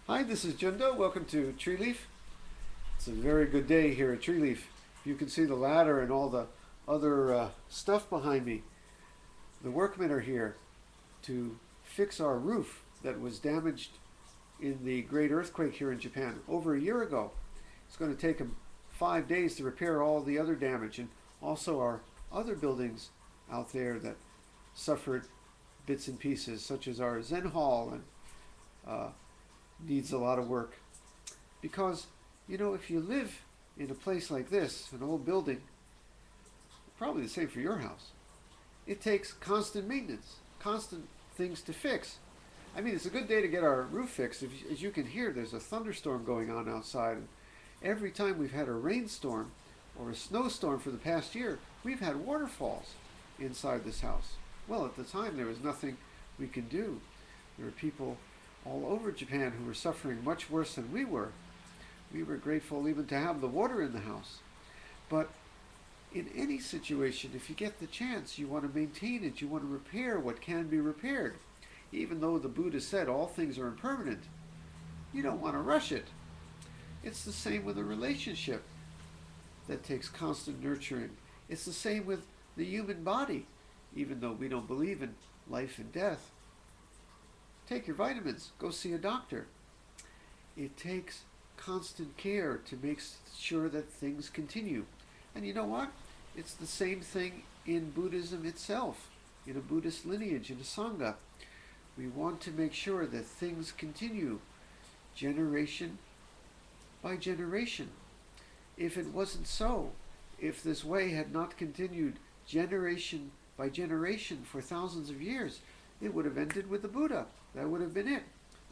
Hi, this is Jundo. Welcome to Tree Leaf. It's a very good day here at Tree Leaf. You can see the ladder and all the other stuff behind me. The workmen are here to fix our roof that was damaged in the great earthquake here in Japan over a year ago. It's going to take them 5 days to repair all the other damage and also our other buildings out there that suffered bits and pieces, such as our Zen Hall and uh, needs a lot of work. Because, if you live in a place like this, an old building, probably the same for your house, it takes constant maintenance, constant things to fix. I mean, it's a good day to get our roof fixed. As you can hear, there's a thunderstorm going on outside. And every time we've had a rainstorm or a snowstorm for the past year, we've had waterfalls inside this house. Well, at the time, there was nothing we could do. There were people all over Japan who were suffering much worse than we were. We were grateful even to have the water in the house. But in any situation, if you get the chance, you want to maintain it, you want to repair what can be repaired. Even though the Buddha said all things are impermanent, you don't want to rush it. It's the same with a relationship that takes constant nurturing. It's the same with the human body, even though we don't believe in life and death. Take your vitamins, go see a doctor. It takes constant care to make sure that things continue. And you know what? It's the same thing in Buddhism itself, in a Buddhist lineage, in a Sangha. We want to make sure that things continue generation by generation. If it wasn't so, if this way had not continued generation by generation for thousands of years, it would have ended with the Buddha. That would have been it.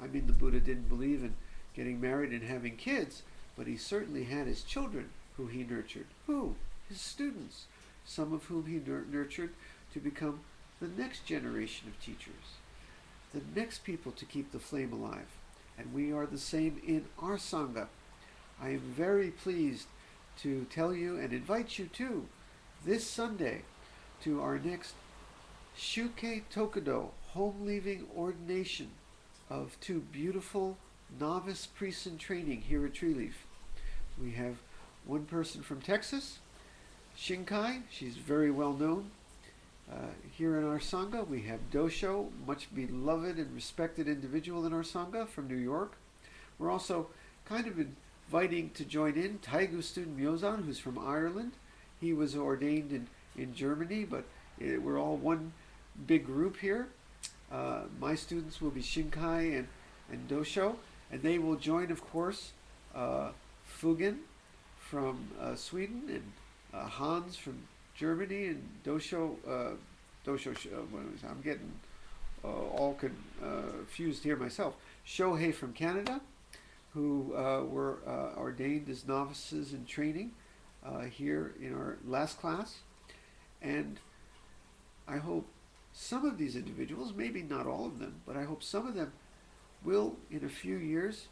I mean, the Buddha didn't believe in getting married and having kids, but he certainly had his children who he nurtured. Who? His students, some of whom he nurtured to become the next generation of teachers, the next people to keep the flame alive. And we are the same in our Sangha. I am very pleased to tell you and invite you to this Sunday to our next Shuke Tokudo, home leaving ordination of two beautiful novice priests in training here at Tree Leaf. We have one person from Texas, Shinkai. She's very well known here in our Sangha. We have Dosho, much beloved and respected individual in our Sangha from New York. We're also kind of inviting to join in Taigu student Myozan, who's from Ireland. He was ordained in Germany, but we're all one big group here. My students will be Shinkai and Dosho, and they will join, of course, Fugen from Sweden, and Hans from Germany, and I'm getting all confused here myself. Shohei from Canada, who were ordained as novices in training here in our last class. And I hope some of these individuals, maybe not all of them, but I hope some of them will, in a few years,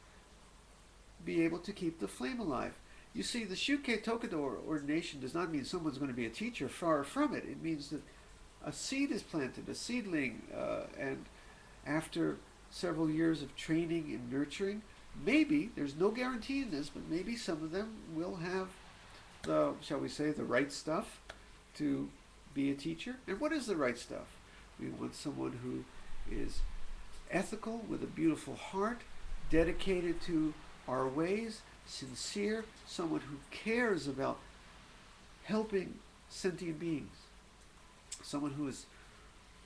be able to keep the flame alive. You see, the Shuke Tokudo ordination does not mean someone's going to be a teacher. Far from it. It means that a seed is planted, a seedling, and after several years of training and nurturing, maybe, there's no guarantee in this, but maybe some of them will have the, shall we say, the right stuff to be a teacher. And what is the right stuff? We want someone who is ethical, with a beautiful heart, dedicated to our ways, sincere, someone who cares about helping sentient beings, someone who is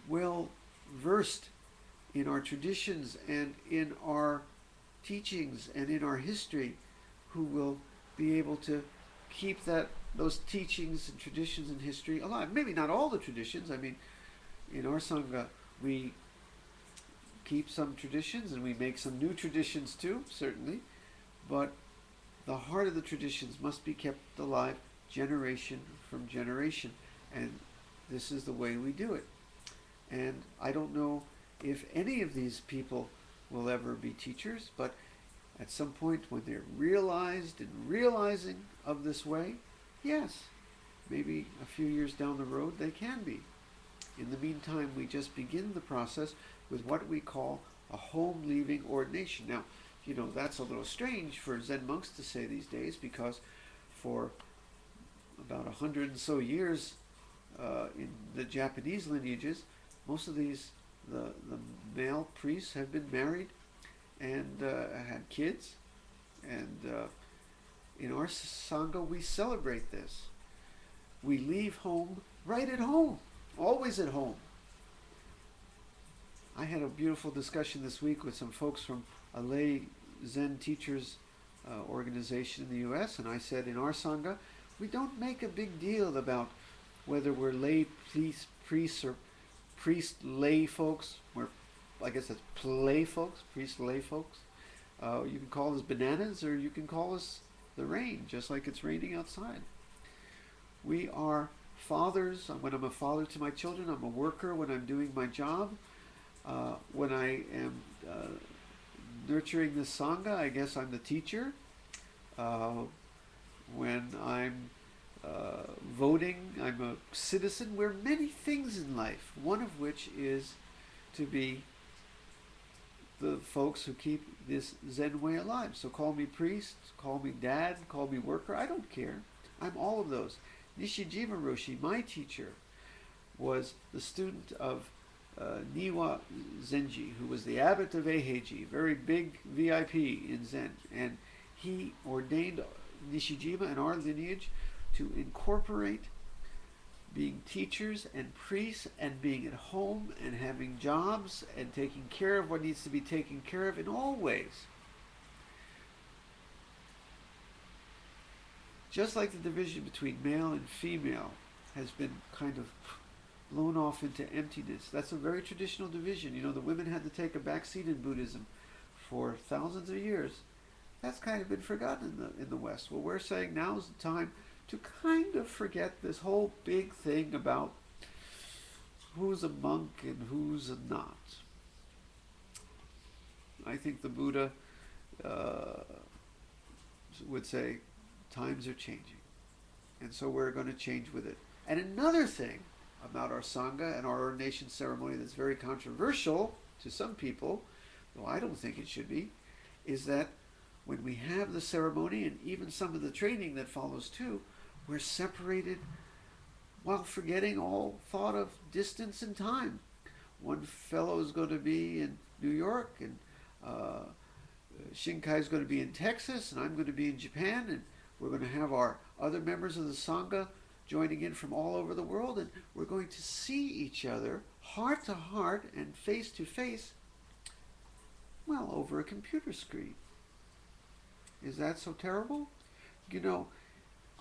well versed in our traditions and in our teachings and in our history, who will be able to keep those teachings and traditions and history alive. Maybe not all the traditions. I mean, in our Sangha, we keep some traditions and we make some new traditions too, certainly. But the heart of the traditions must be kept alive generation from generation. And this is the way we do it. And I don't know if any of these people will ever be teachers, but at some point when they're realized and realizing of this way, yes, maybe a few years down the road they can be. In the meantime, we just begin the process with what we call a home leaving ordination. Now, you know, that's a little strange for Zen monks to say these days, because for about 100 and so years in the Japanese lineages, most of the male priests have been married and had kids. And in our Sangha, we celebrate this. We leave home right at home, always at home. I had a beautiful discussion this week with some folks from a lay Zen teachers organization in the U.S., and I said in our Sangha, we don't make a big deal about whether we're lay priests or priest lay folks. I guess that's play folks, priest lay folks. You can call us bananas, or you can call us the rain, just like it's raining outside. We are fathers. When I'm a father to my children, I'm a worker when I'm doing my job. When I am nurturing the Sangha, I guess I'm the teacher. When I'm voting, I'm a citizen. We're many things in life, one of which is to be the folks who keep this Zen way alive. So call me priest, call me dad, call me worker, I don't care. I'm all of those. Nishijima Roshi, my teacher, was the student of Niwa Zenji, who was the abbot of Eiheiji, very big VIP in Zen. And he ordained Nishijima and our lineage to incorporate being teachers and priests and being at home and having jobs and taking care of what needs to be taken care of in all ways. Just like the division between male and female has been kind of blown off into emptiness. That's a very traditional division. You know, the women had to take a back seat in Buddhism for thousands of years. That's kind of been forgotten in the West. Well, we're saying now's the time to kind of forget this whole big thing about who's a monk and who's a not. I think the Buddha would say times are changing, and so we're going to change with it. And another thing about our Sangha and our ordination ceremony that's very controversial to some people, though I don't think it should be, is that when we have the ceremony and even some of the training that follows too, we're separated while forgetting all thought of distance and time. One fellow is going to be in New York, and Shinkai is going to be in Texas, and I'm going to be in Japan, and we're going to have our other members of the Sangha joining in from all over the world, and we're going to see each other heart to heart and face to face, well, over a computer screen. Is that so terrible? You know,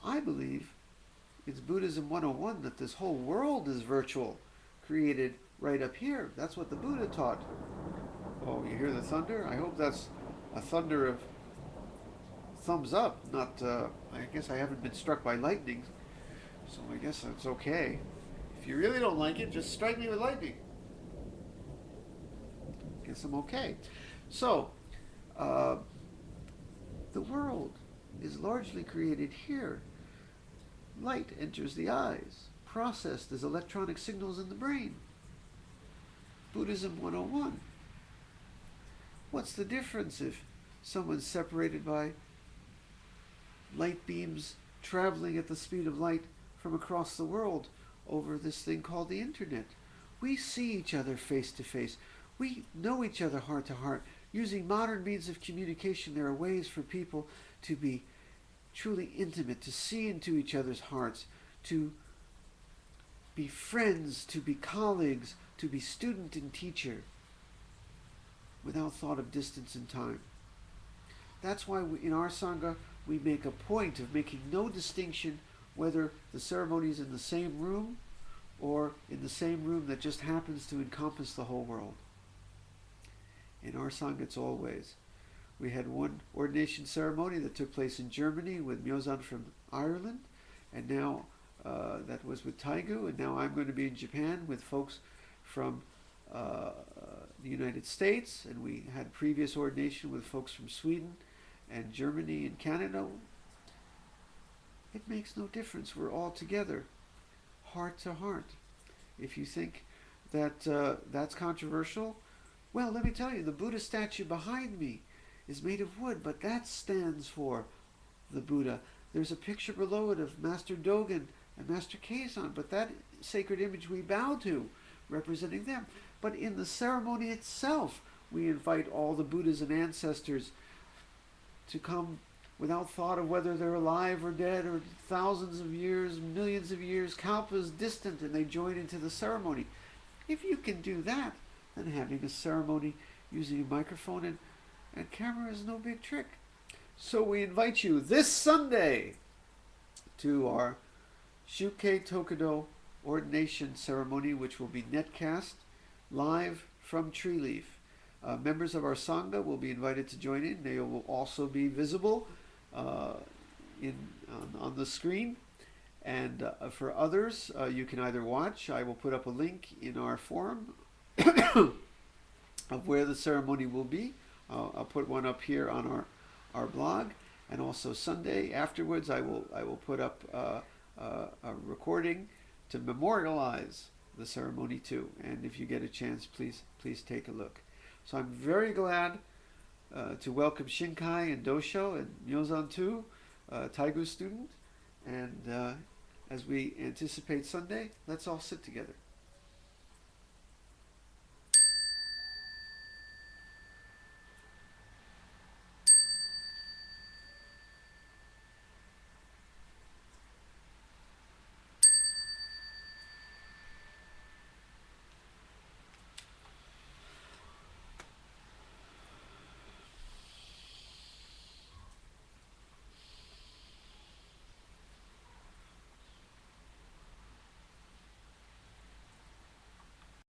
I believe it's Buddhism 101 that this whole world is virtual, created right up here. That's what the Buddha taught. Oh, you hear the thunder? I hope that's a thunder of thumbs up, not, I guess I haven't been struck by lightning, so I guess that's okay. If you really don't like it, just strike me with lightning. Guess I'm okay. So, the world is largely created here. Light enters the eyes, processed as electronic signals in the brain. Buddhism 101. What's the difference if someone's separated by light beams traveling at the speed of light from across the world over this thing called the internet? We see each other face to face. We know each other heart to heart. Using modern means of communication, there are ways for people to be truly intimate, to see into each other's hearts, to be friends, to be colleagues, to be student and teacher, without thought of distance and time. That's why in our Sangha, we make a point of making no distinction whether the ceremony is in the same room or in the same room that just happens to encompass the whole world. In our Sangha, it's always. We had one ordination ceremony that took place in Germany with Myozan from Ireland, and now that was with Taigu, and now I'm going to be in Japan with folks from the United States, and we had previous ordination with folks from Sweden and Germany and Canada. It makes no difference. We're all together, heart to heart. If you think that that's controversial, well, let me tell you, the Buddha statue behind me is made of wood, but that stands for the Buddha. There's a picture below it of Master Dogen and Master Kazan, but that sacred image we bow to, representing them. But in the ceremony itself, we invite all the Buddhas and ancestors to come without thought of whether they're alive or dead, or thousands of years, millions of years, kalpas distant, and they join into the ceremony. If you can do that, then having a ceremony using a microphone and camera is no big trick. So we invite you this Sunday to our Shukkei Tokudo ordination ceremony, which will be netcast live from Tree Leaf. Members of our Sangha will be invited to join in. They will also be visible on the screen. And for others, you can either watch. I will put up a link in our forum of where the ceremony will be. I'll put one up here on our blog. And also Sunday afterwards, I will put up a recording to memorialize the ceremony too. And if you get a chance, please take a look. So I'm very glad to welcome Shinkai and Dosho and Myozan too, Taigu student. And as we anticipate Sunday, let's all sit together.